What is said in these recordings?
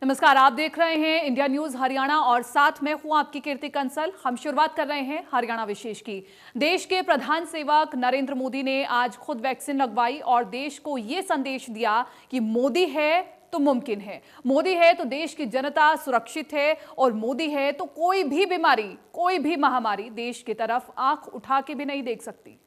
नमस्कार, आप देख रहे हैं इंडिया न्यूज हरियाणा और साथ में हूं आपकी कीर्ति कंसल। हम शुरुआत कर रहे हैं हरियाणा विशेष की। देश के प्रधान सेवक नरेंद्र मोदी ने आज खुद वैक्सीन लगवाई और देश को यह संदेश दिया कि मोदी है तो मुमकिन है, मोदी है तो देश की जनता सुरक्षित है और मोदी है तो कोई भी बीमारी, कोई भी महामारी देश की तरफ आंख उठा के भी नहीं देख सकती।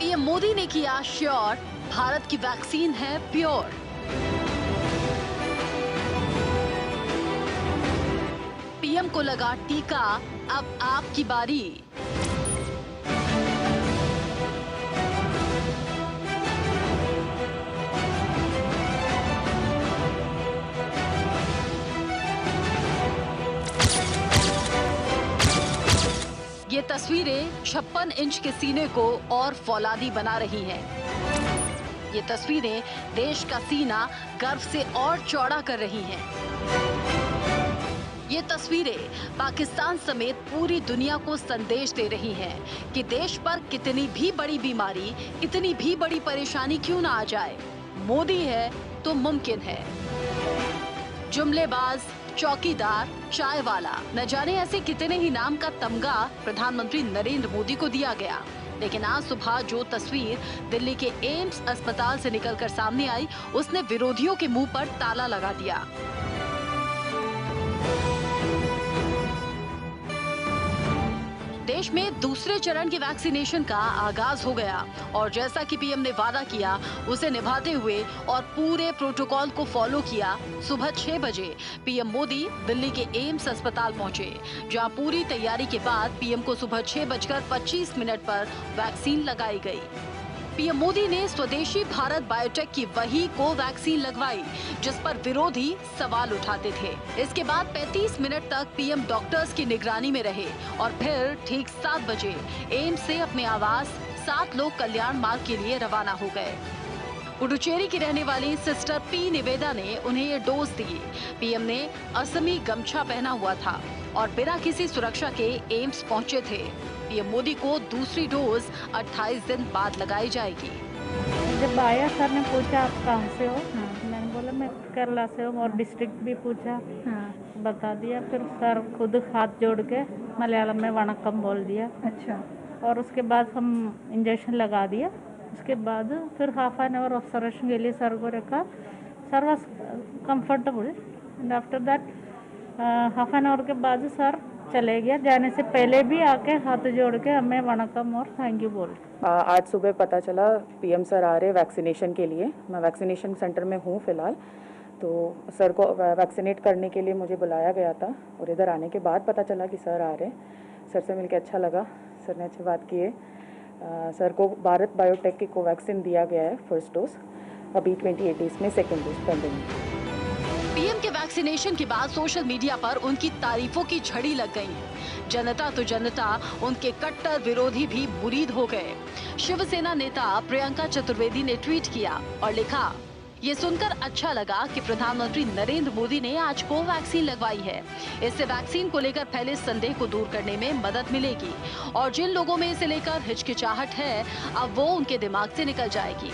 पीएम मोदी ने किया श्योर, भारत की वैक्सीन है प्योर। पीएम को लगा टीका, अब आपकी बारी। ये तस्वीरें 56 इंच के सीने को और फौलादी बना रही हैं। ये तस्वीरें देश का सीना गर्व से और चौड़ा कर रही हैं। ये तस्वीरें पाकिस्तान समेत पूरी दुनिया को संदेश दे रही हैं कि देश पर कितनी भी बड़ी बीमारी, कितनी भी बड़ी परेशानी क्यों ना आ जाए, मोदी है तो मुमकिन है। जुमलेबाज, चौकीदार, चाय वाला, न जाने ऐसे कितने ही नाम का तमगा प्रधानमंत्री नरेंद्र मोदी को दिया गया। लेकिन आज सुबह जो तस्वीर दिल्ली के एम्स अस्पताल से निकलकर सामने आई, उसने विरोधियों के मुंह पर ताला लगा दिया। देश में दूसरे चरण की वैक्सीनेशन का आगाज हो गया और जैसा कि पीएम ने वादा किया, उसे निभाते हुए और पूरे प्रोटोकॉल को फॉलो किया, सुबह 6 बजे पीएम मोदी दिल्ली के एम्स अस्पताल पहुंचे, जहां पूरी तैयारी के बाद पीएम को सुबह 6:25 पर वैक्सीन लगाई गई। पीएम मोदी ने स्वदेशी भारत बायोटेक की वही कोवैक्सीन लगवाई, जिस पर विरोधी सवाल उठाते थे। इसके बाद 35 मिनट तक पीएम डॉक्टर्स की निगरानी में रहे और फिर ठीक 7 बजे एम्स से अपने आवास 7 लोक कल्याण मार्ग के लिए रवाना हो गए। पुडुचेरी की रहने वाली सिस्टर पी निवेदा ने उन्हें ये डोज दी। पीएम ने असमी गमछा पहना हुआ था और बिना किसी सुरक्षा के एम्स पहुंचे थे। पीएम मोदी को दूसरी डोज 28 दिन बाद लगाई जाएगी। जब आया सर ने पूछा आप कहाँ से हो, मैंने बोला मैं केरला से हूँ और डिस्ट्रिक्ट भी पूछा, बता दिया। फिर सर खुद हाथ जोड़ के मलयालम में वणक्कम बोल दिया। अच्छा। और उसके बाद हम इंजेक्शन लगा दिया। उसके बाद फिर हाफ एन आवर ऑब्जर्वेशन के लिए सर को रखा। Sir was comfortable and after that half an hour के बाद सर चले गया। जाने से पहले भी आके हाथ जोड़ के हमें वणक्कम और थैंक यू बोल। आज सुबह पता चला पीएम सर आ रहे वैक्सीनेशन के लिए। मैं वैक्सीनेशन सेंटर में हूँ फ़िलहाल, तो सर को वैक्सीनेट करने के लिए मुझे बुलाया गया था और इधर आने के बाद पता चला कि सर आ रहे हैं। सर से मिलकर अच्छा लगा, सर ने अच्छी बात की है। सर को भारत बायोटेक की कोवैक्सीन दिया गया है फर्स्ट डोज, अभी 28 डेज में सेकेंड डोज पेंडिंग है। पीएम के वैक्सीनेशन के बाद सोशल मीडिया पर उनकी तारीफों की झड़ी लग गई। जनता तो जनता, उनके कट्टर विरोधी भी मुरीद हो गए। शिवसेना नेता प्रियंका चतुर्वेदी ने ट्वीट किया और लिखा, ये सुनकर अच्छा लगा कि प्रधानमंत्री नरेंद्र मोदी ने आज कोवैक्सीन लगवाई है। इससे वैक्सीन को लेकर फैले संदेह को दूर करने में मदद मिलेगी और जिन लोगों में इसे लेकर हिचकिचाहट है, अब वो उनके दिमाग से निकल जाएगी।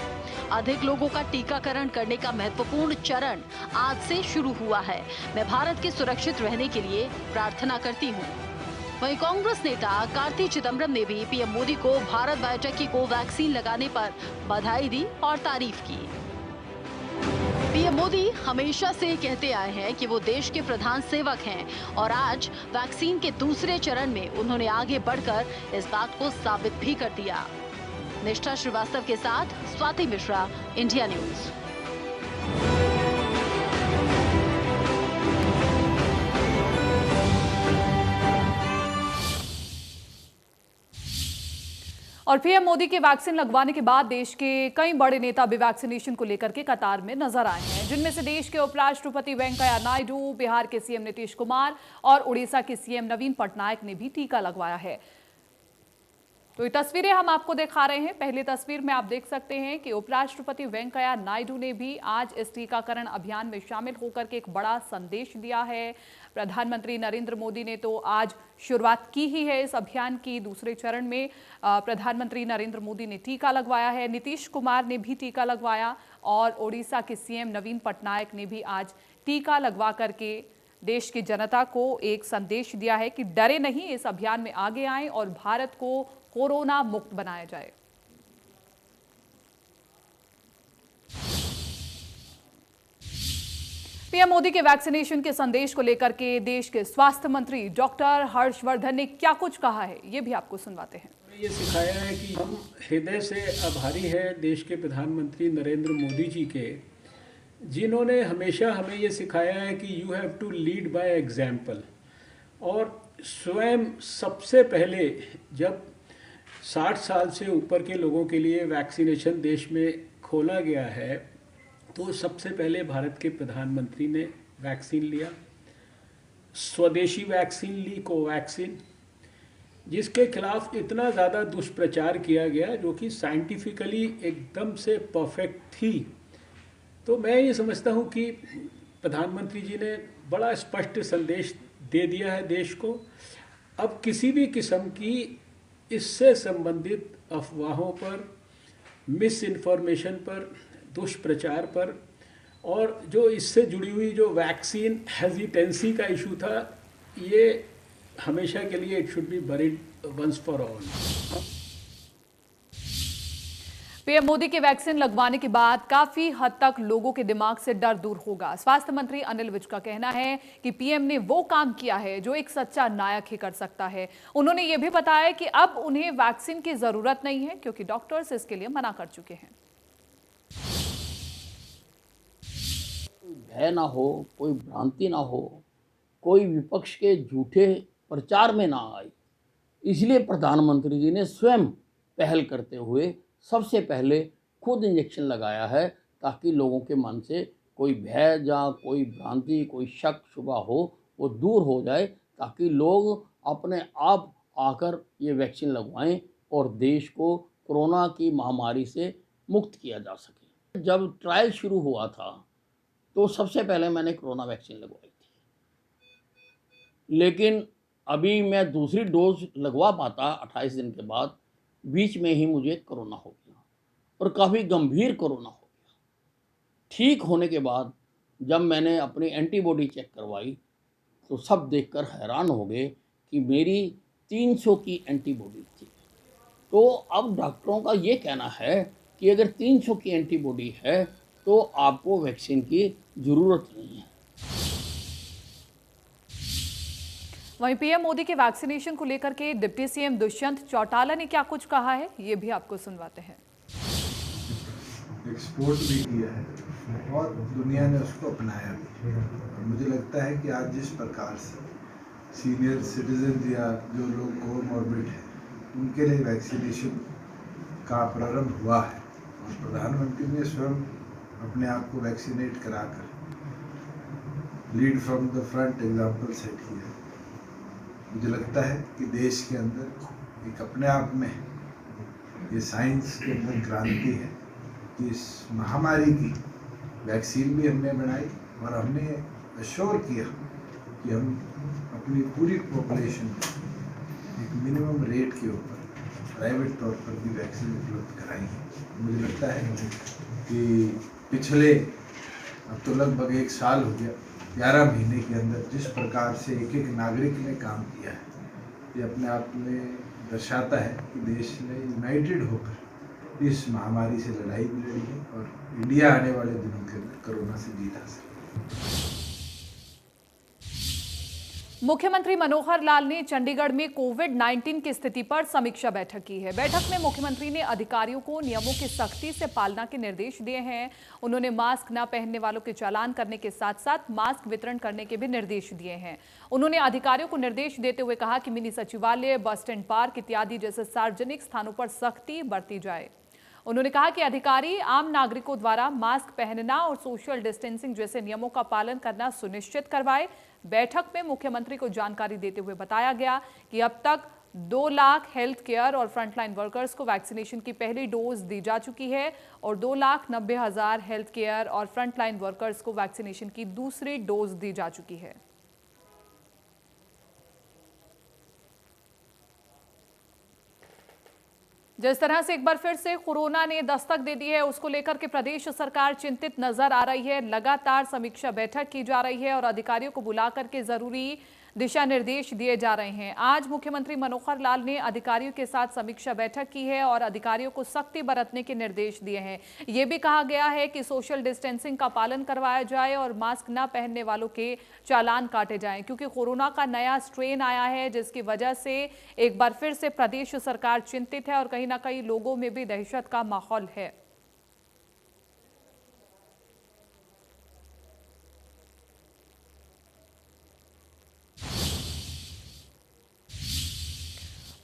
अधिक लोगों का टीकाकरण करने का महत्वपूर्ण चरण आज से शुरू हुआ है। मैं भारत के सुरक्षित रहने के लिए प्रार्थना करती हूँ। वहीं कांग्रेस नेता कार्ति चिदम्बरम ने भी पीएम मोदी को भारत बायोटेक की कोवैक्सीन लगाने पर बधाई दी और तारीफ की। पीएम मोदी हमेशा से कहते आए हैं कि वो देश के प्रधान सेवक हैं और आज वैक्सीन के दूसरे चरण में उन्होंने आगे बढ़कर इस बात को साबित भी कर दिया। निष्ठा श्रीवास्तव के साथ स्वाति मिश्रा, इंडिया न्यूज। और पीएम मोदी के वैक्सीन लगवाने के बाद देश के कई बड़े नेता भी वैक्सीनेशन को लेकर के कतार में नजर आए हैं, जिनमें से देश के उपराष्ट्रपति वेंकैया नायडू, बिहार के सीएम नीतीश कुमार और उड़ीसा के सीएम नवीन पटनायक ने भी टीका लगवाया है। तो ये तस्वीरें हम आपको दिखा रहे हैं। पहली तस्वीर में आप देख सकते हैं कि उपराष्ट्रपति वेंकैया नायडू ने भी आज इस टीकाकरण अभियान में शामिल होकर के एक बड़ा संदेश दिया है। प्रधानमंत्री नरेंद्र मोदी ने तो आज शुरुआत की ही है इस अभियान की। दूसरे चरण में प्रधानमंत्री नरेंद्र मोदी ने टीका लगवाया है, नीतीश कुमार ने भी टीका लगवाया और ओडिशा के सीएम नवीन पटनायक ने भी आज टीका लगवा करके देश की जनता को एक संदेश दिया है कि डरे नहीं, इस अभियान में आगे आएं और भारत को कोरोना मुक्त बनाया जाए। पीएम मोदी के वैक्सीनेशन के संदेश को लेकर के देश के स्वास्थ्य मंत्री डॉक्टर हर्षवर्धन ने क्या कुछ कहा है, ये भी आपको सुनवाते हैं। ये सिखाया है कि हम हृदय से आभारी हैं देश के प्रधानमंत्री नरेंद्र मोदी जी के, जिन्होंने हमेशा हमें ये सिखाया है कि you have to lead by example. और स्वयं सबसे पहले जब 60 साल से ऊपर के लोगों के लिए वैक्सीनेशन देश में खोला गया है, तो सबसे पहले भारत के प्रधानमंत्री ने वैक्सीन लिया, स्वदेशी वैक्सीन ली, कोवैक्सीन, जिसके खिलाफ इतना ज़्यादा दुष्प्रचार किया गया, जो कि साइंटिफिकली एकदम से परफेक्ट थी। तो मैं ये समझता हूँ कि प्रधानमंत्री जी ने बड़ा स्पष्ट संदेश दे दिया है देश को। अब किसी भी किस्म की इससे संबंधित अफवाहों पर, मिस इन्फॉर्मेशन पर, दुष्प्रचार पर और जो इससे जुड़ी हुई जो वैक्सीन हेजिटेंसी का इशू था, ये हमेशा के लिए it should be buried once for all. PM Modi के वैक्सीन लगवाने के बाद काफी हद तक लोगों के दिमाग से डर दूर होगा। स्वास्थ्य मंत्री अनिल विज का कहना है कि पीएम ने वो काम किया है जो एक सच्चा नायक ही कर सकता है। उन्होंने ये भी बताया कि अब उन्हें वैक्सीन की जरूरत नहीं है क्योंकि डॉक्टर्स इसके लिए मना कर चुके हैं। भय ना हो, कोई भ्रांति ना हो, कोई विपक्ष के झूठे प्रचार में ना आए, इसलिए प्रधानमंत्री जी ने स्वयं पहल करते हुए सबसे पहले खुद इंजेक्शन लगाया है, ताकि लोगों के मन से कोई भय या कोई भ्रांति, कोई शक शुबा हो, वो दूर हो जाए, ताकि लोग अपने आप आकर ये वैक्सीन लगवाएं और देश को कोरोना की महामारी से मुक्त किया जा सके। जब ट्रायल शुरू हुआ था तो सबसे पहले मैंने कोरोना वैक्सीन लगवाई थी, लेकिन अभी मैं दूसरी डोज लगवा पाता 28 दिन के बाद, बीच में ही मुझे कोरोना हो गया और काफ़ी गंभीर कोरोना हो गया। ठीक होने के बाद जब मैंने अपनी एंटीबॉडी चेक करवाई तो सब देखकर हैरान हो गए कि मेरी 300 की एंटीबॉडी थी। तो अब डॉक्टरों का ये कहना है कि अगर 300 की एंटीबॉडी है तो आपको वैक्सीन की ज़रूरत नहीं है। वहीं पीएम मोदी के वैक्सीनेशन को लेकर के डिप्टी सीएम दुष्यंत चौटाला ने क्या कुछ कहा है, ये भी आपको सुनवाते हैं। एक्सपोर्ट भी किया है और दुनिया ने उसको अपनाया भी। और मुझे लगता है कि आज जिस प्रकार से सीनियर सिटीजन या जो लोग कोमॉर्बिड हैं, उनके लिए वैक्सीनेशन का प्रारंभ हुआ है और प्रधानमंत्री ने स्वयं अपने आप को वैक्सीनेट कराकर lead from the front example set किया। मुझे लगता है कि देश के अंदर एक अपने आप में ये साइंस के अंदर क्रांति है कि इस महामारी की वैक्सीन भी हमने बनाई और हमने अश्योर किया कि हम अपनी पूरी पॉपुलेशन को एक मिनिमम रेट के ऊपर प्राइवेट तौर पर भी वैक्सीन उपलब्ध कराएंगे। मुझे लगता है कि पिछले अब तो लगभग 1 साल हो गया, 11 महीने के अंदर जिस प्रकार से एक एक नागरिक ने काम किया है, ये अपने आप में दर्शाता है कि देश ने यूनाइटेड होकर इस महामारी से लड़ाई भी लड़ी है और इंडिया आने वाले दिनों के अंदर कोरोना से जीत हासिल। मुख्यमंत्री मनोहर लाल ने चंडीगढ़ में कोविड-19 की स्थिति पर समीक्षा बैठक की है। बैठक में मुख्यमंत्री ने अधिकारियों को नियमों की सख्ती से पालना के निर्देश दिए हैं। उन्होंने मास्क न पहनने वालों के चालान करने के साथ साथ मास्क वितरण करने के भी निर्देश दिए हैं। उन्होंने अधिकारियों को निर्देश देते हुए कहा कि मिनी सचिवालय, बस स्टैंड, पार्क इत्यादि जैसे सार्वजनिक स्थानों पर सख्ती बरती जाए। उन्होंने कहा कि अधिकारी आम नागरिकों द्वारा मास्क पहनना और सोशल डिस्टेंसिंग जैसे नियमों का पालन करना सुनिश्चित करवाए। बैठक में मुख्यमंत्री को जानकारी देते हुए बताया गया कि अब तक 2 लाख हेल्थ केयर और फ्रंटलाइन वर्कर्स को वैक्सीनेशन की पहली डोज दी जा चुकी है और 2,90,000 हेल्थ केयर और फ्रंटलाइन वर्कर्स को वैक्सीनेशन की दूसरी डोज दी जा चुकी है। जिस तरह से एक बार फिर से कोरोना ने दस्तक दे दी है, उसको लेकर के प्रदेश सरकार चिंतित नजर आ रही है। लगातार समीक्षा बैठक की जा रही है और अधिकारियों को बुला करके जरूरी दिशा निर्देश दिए जा रहे हैं। आज मुख्यमंत्री मनोहर लाल ने अधिकारियों के साथ समीक्षा बैठक की है और अधिकारियों को सख्ती बरतने के निर्देश दिए हैं। ये भी कहा गया है कि सोशल डिस्टेंसिंग का पालन करवाया जाए और मास्क न पहनने वालों के चालान काटे जाएं, क्योंकि कोरोना का नया स्ट्रेन आया है, जिसकी वजह से एक बार फिर से प्रदेश सरकार चिंतित है और कहीं ना कहीं लोगों में भी दहशत का माहौल है।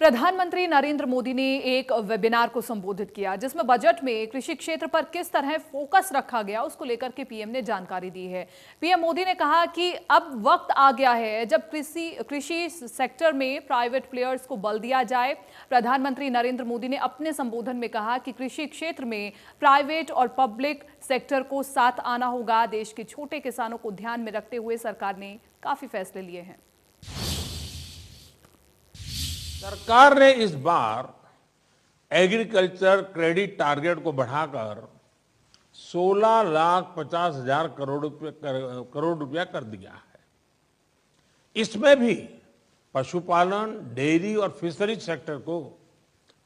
प्रधानमंत्री नरेंद्र मोदी ने एक वेबिनार को संबोधित किया, जिसमें बजट में कृषि क्षेत्र पर किस तरह फोकस रखा गया उसको लेकर के पीएम ने जानकारी दी है। पीएम मोदी ने कहा कि अब वक्त आ गया है जब कृषि सेक्टर में प्राइवेट प्लेयर्स को बल दिया जाए। प्रधानमंत्री नरेंद्र मोदी ने अपने संबोधन में कहा कि कृषि क्षेत्र में प्राइवेट और पब्लिक सेक्टर को साथ आना होगा। देश के छोटे किसानों को ध्यान में रखते हुए सरकार ने काफी फैसले लिए हैं। सरकार ने इस बार एग्रीकल्चर क्रेडिट टारगेट को बढ़ाकर 16,50,000 करोड़ रुपया कर दिया है। इसमें भी पशुपालन, डेयरी और फिशरीज सेक्टर को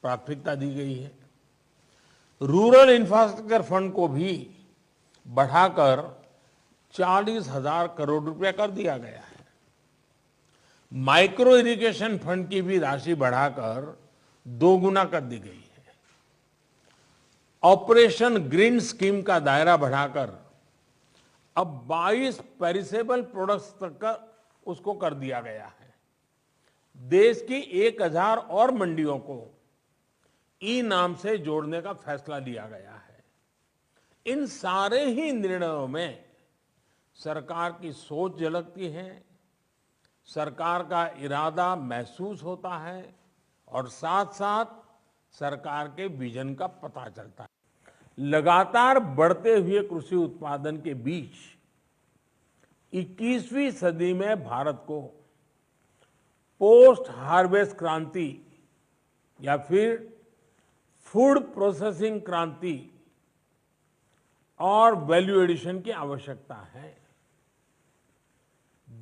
प्राथमिकता दी गई है। रूरल इंफ्रास्ट्रक्चर फंड को भी बढ़ाकर 40,000 करोड़ रुपया कर दिया गया है। माइक्रो इरिगेशन फंड की भी राशि बढ़ाकर 2 गुना कर दी गई है। ऑपरेशन ग्रीन स्कीम का दायरा बढ़ाकर अब 22 पेरिसेबल प्रोडक्ट्स तक का उसको कर दिया गया है। देश की 1000 और मंडियों को ई नाम से जोड़ने का फैसला लिया गया है। इन सारे ही निर्णयों में सरकार की सोच झलकती है, सरकार का इरादा महसूस होता है और साथ साथ सरकार के विजन का पता चलता है। लगातार बढ़ते हुए कृषि उत्पादन के बीच 21वीं सदी में भारत को पोस्ट हार्वेस्ट क्रांति या फिर फूड प्रोसेसिंग क्रांति और वैल्यू एडिशन की आवश्यकता है।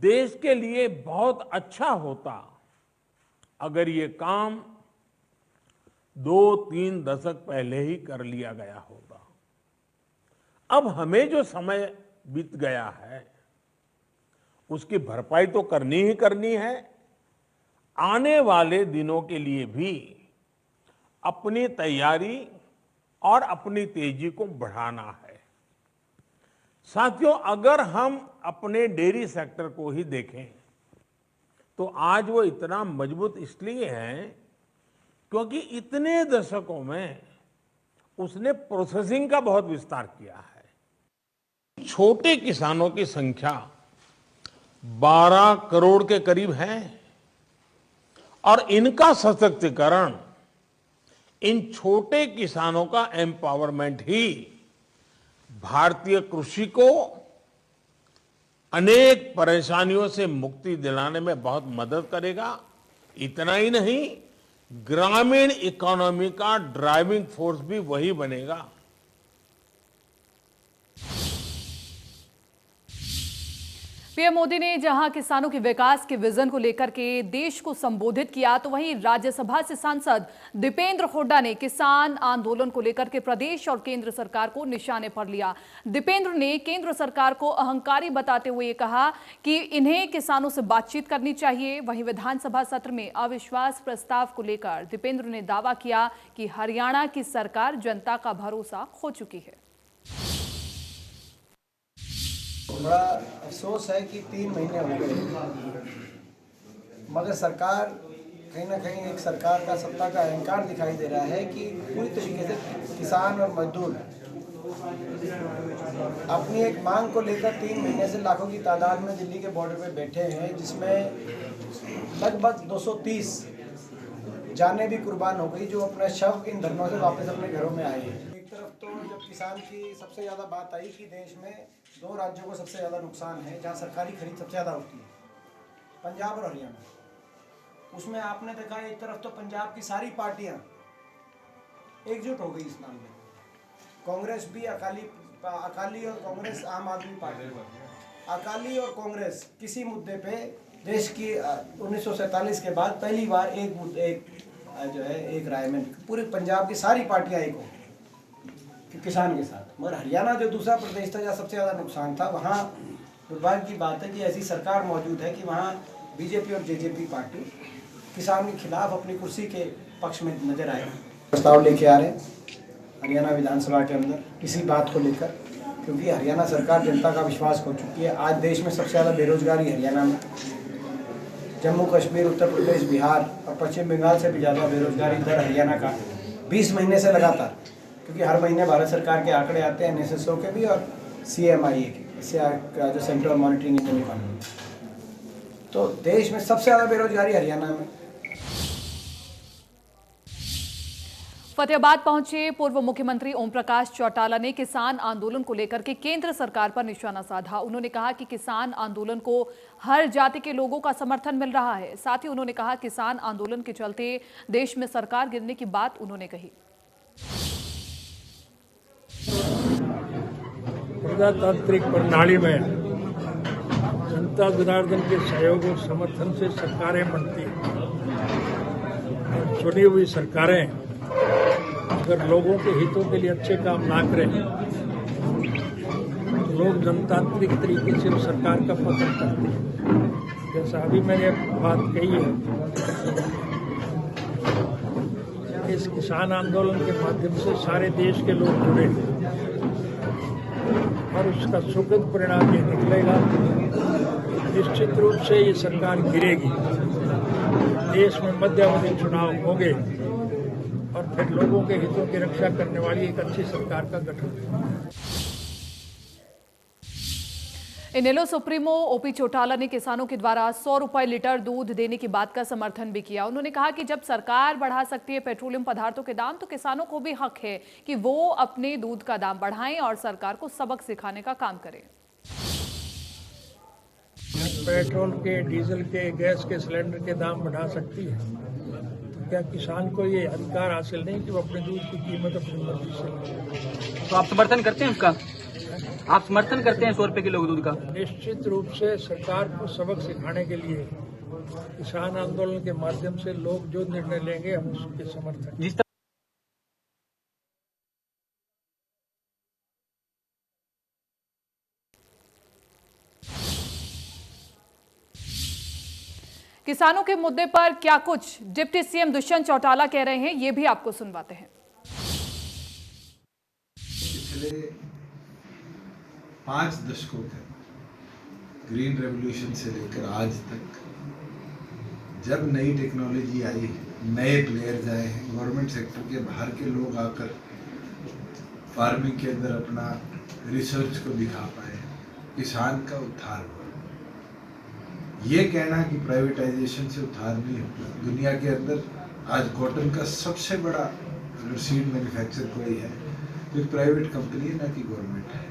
देश के लिए बहुत अच्छा होता अगर ये काम 2-3 दशक पहले ही कर लिया गया होता। अब हमें जो समय बीत गया है उसकी भरपाई तो करनी ही करनी है। आने वाले दिनों के लिए भी अपनी तैयारी और अपनी तेजी को बढ़ाना है। साथियों, अगर हम अपने डेयरी सेक्टर को ही देखें तो आज वो इतना मजबूत इसलिए है क्योंकि इतने दशकों में उसने प्रोसेसिंग का बहुत विस्तार किया है। छोटे किसानों की संख्या 12 करोड़ के करीब है और इनका सशक्तिकरण, इन छोटे किसानों का एम्पावरमेंट ही भारतीय कृषि को अनेक परेशानियों से मुक्ति दिलाने में बहुत मदद करेगा। इतना ही नहीं, ग्रामीण इकोनॉमी का ड्राइविंग फोर्स भी वही बनेगा। पीएम मोदी ने जहां किसानों के विकास के विजन को लेकर के देश को संबोधित किया, तो वहीं राज्यसभा से सांसद दीपेंद्र हुड्डा ने किसान आंदोलन को लेकर के प्रदेश और केंद्र सरकार को निशाने पर लिया। दीपेंद्र ने केंद्र सरकार को अहंकारी बताते हुए कहा कि इन्हें किसानों से बातचीत करनी चाहिए। वहीं विधानसभा सत्र में अविश्वास प्रस्ताव को लेकर दीपेंद्र ने दावा किया कि हरियाणा की सरकार जनता का भरोसा खो चुकी है। बड़ा अफसोस है कि 3 महीने हो गए मगर सरकार कहीं ना कहीं एक सरकार का सत्ता का अहंकार दिखाई दे रहा है कि पूरी तरीके से किसान और मजदूर अपनी एक मांग को लेकर 3 महीने से लाखों की तादाद में दिल्ली के बॉर्डर पे बैठे हैं, जिसमें लगभग 230 जानें भी कुर्बान हो गई जो अपने शव इन धरनों से वापस अपने घरों में आए हैं। एक तरफ तो जब किसान की सबसे ज़्यादा बात आई कि देश में 2 राज्यों को सबसे ज़्यादा नुकसान है जहाँ सरकारी खरीद सबसे ज़्यादा होती है, पंजाब और हरियाणा। उसमें आपने देखा एक तरफ तो पंजाब की सारी पार्टियाँ एकजुट हो गई इस मामले में, कांग्रेस भी, अकाली और कांग्रेस, आम आदमी पार्टी, अकाली और कांग्रेस किसी मुद्दे पे देश की 1947 के बाद पहली बार एक राय में पूरे पंजाब की सारी पार्टियां एक हो कि किसान के साथ। मगर हरियाणा जो दूसरा प्रदेश था जहाँ सबसे ज़्यादा नुकसान था, वहाँ दुर्भाग्य की बात है कि ऐसी सरकार मौजूद है कि वहाँ बीजेपी और जेजेपी पार्टी किसान के खिलाफ अपनी कुर्सी के पक्ष में नजर आए। प्रस्ताव लेके आ रहे हैं हरियाणा विधानसभा के अंदर इसी बात को लेकर, क्योंकि हरियाणा सरकार जनता का विश्वास खो चुकी है। आज देश में सबसे ज़्यादा बेरोजगारी हरियाणा में, जम्मू कश्मीर, उत्तर प्रदेश, बिहार और पश्चिम बंगाल से भी ज़्यादा बेरोजगारी दर हरियाणा का 20 महीने से लगातार, क्योंकि हर महीने भारत सरकार के आंकड़े आते हैं NSSO के भी और CMIA के, जो सेंट्रल मॉनिटरिंग इकोनॉमी। तो देश में सबसे ज़्यादा बेरोजगारी हरियाणा में। फतेहाबाद पहुंचे पूर्व मुख्यमंत्री ओम प्रकाश चौटाला ने किसान आंदोलन को लेकर के केंद्र सरकार पर निशाना साधा। उन्होंने कहा कि किसान आंदोलन को हर जाति के लोगों का समर्थन मिल रहा है। साथ ही उन्होंने कहा किसान आंदोलन के चलते देश में सरकार गिरने की बात उन्होंने कही। प्रजातांत्रिक प्रणाली में जनता जनार्दन के सहयोग और समर्थन से सरकारें बनती हैं। चुनी हुई सरकारें अगर लोगों के हितों के लिए अच्छे काम ना करें तो लोग जनतांत्रिक तरीके से सरकार का पतन करते हैं। जैसा अभी मैंने बात कही है, इस किसान आंदोलन के माध्यम से सारे देश के लोग जुड़े और उसका सुखद परिणाम ये निकलेगा। निश्चित रूप से ये सरकार गिरेगी, देश में मध्यावधि चुनाव होंगे और फिर लोगों के हितों की रक्षा करने वाली एक अच्छी सरकार का गठन। इनेलो सुप्रीमो ओपी चौटाला ने किसानों के द्वारा 100 रुपए लीटर दूध देने की बात का समर्थन भी किया। उन्होंने कहा कि जब सरकार बढ़ा सकती है पेट्रोलियम पदार्थों के दाम, तो किसानों को भी हक है कि वो अपने दूध का दाम बढ़ाएं और सरकार को सबक सिखाने का काम करें। पेट्रोल के, डीजल के, गैस के सिलेंडर के दाम बढ़ा सकती है, तो क्या किसान को ये अधिकार हासिल नहीं कि वो अपने दूध की कीमत अपनी मर्जी से? तो आप समर्थन करते हैं उसका? आप समर्थन करते हैं 100 रुपए किलो दूध का? निश्चित रूप से सरकार को सबक सिखाने के लिए किसान आंदोलन के माध्यम से लोग जो निर्णय लेंगे हम उसके समर्थन। किसानों के मुद्दे पर क्या कुछ डिप्टी सीएम दुष्यंत चौटाला कह रहे हैं, ये भी आपको सुनवाते हैं। पिछले 5 दशकों तक, ग्रीन रेवोल्यूशन से लेकर आज तक, जब नई टेक्नोलॉजी आई, नए प्लेयर्स आए हैं, गवर्नमेंट सेक्टर के बाहर के लोग आकर फार्मिंग के अंदर अपना रिसर्च को दिखा पाए, किसान का उद्धार हुआ। ये कहना कि प्राइवेटाइजेशन से उद्धार नहीं होता। दुनिया के अंदर आज कॉटन का सबसे बड़ा अगर सीड मैन्युफैक्चर कोई है तो प्राइवेट कंपनी है, ना कि गवर्नमेंट है।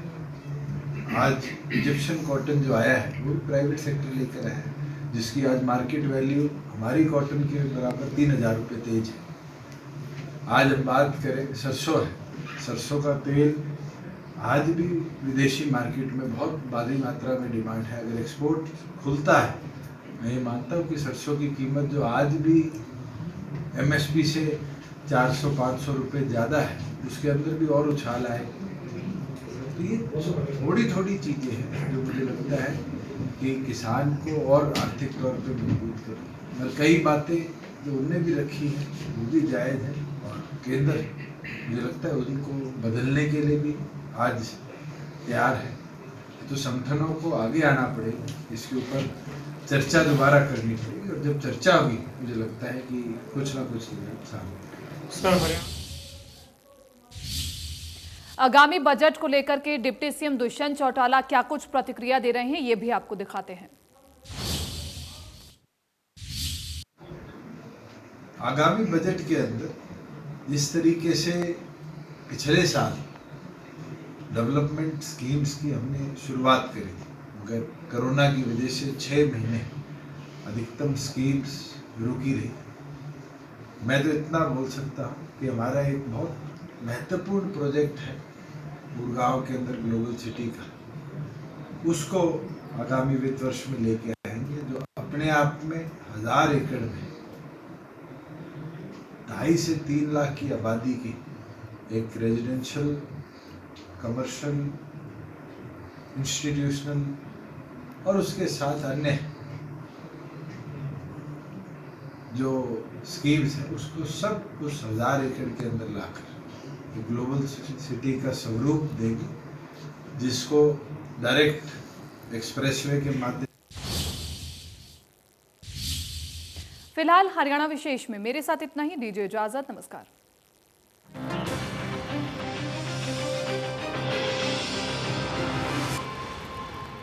आज इजिप्शियन कॉटन जो आया है वो भी प्राइवेट सेक्टर लेकर आया है, जिसकी आज मार्केट वैल्यू हमारी कॉटन के बराबर 3000 रुपये तेज है। आज हम बात करें सरसों है, सरसों का तेल आज भी विदेशी मार्केट में बहुत भारी मात्रा में डिमांड है। अगर एक्सपोर्ट खुलता है, मैं ये मानता हूँ कि सरसों की कीमत जो आज भी MSP से 400-500 रुपये ज़्यादा है, उसके अंदर भी और उछाल आए। तो ये थोड़ी थोड़ी चीज़ें हैं जो मुझे लगता है कि किसान को और आर्थिक तौर पे मजबूत करें। मगर कई बातें जो उनने भी रखी हैं वो भी जायज़ है और केंद्र मुझे लगता है उनको बदलने के लिए भी आज तैयार है। तो संगठनों को आगे आना पड़ेगा, इसके ऊपर चर्चा दोबारा करनी पड़ेगी और जब चर्चा होगी मुझे लगता है कि कुछ ना कुछ सामने। आगामी बजट को लेकर के डिप्टी सीएम दुष्यंत चौटाला क्या कुछ प्रतिक्रिया दे रहे हैं, ये भी आपको दिखाते हैं। आगामी बजट के अंदर जिस तरीके से पिछले साल डेवलपमेंट स्कीम्स की हमने शुरुआत करी थी, मगर कोरोना की वजह से 6 महीने अधिकतम स्कीम्स रुकी रही। मैं तो इतना बोल सकता हूँ कि हमारा एक बहुत महत्वपूर्ण प्रोजेक्ट है गुड़गांव के अंदर ग्लोबल सिटी का, उसको आगामी वित्त वर्ष में लेके आएंगे, जो अपने आप में 1000 एकड़ में 2.5 से 3 लाख की आबादी की एक रेजिडेंशियल, कमर्शियल, इंस्टीट्यूशनल और उसके साथ अन्य जो स्कीम्स हैं उसको सब उस 1000 एकड़ के अंदर लाकर ग्लोबल सिटी का स्वरूप देगी, जिसको डायरेक्ट एक्सप्रेसवे के माध्यम। फिलहाल हरियाणा विशेष में मेरे साथ इतना ही। दीजिए इजाजत, नमस्कार।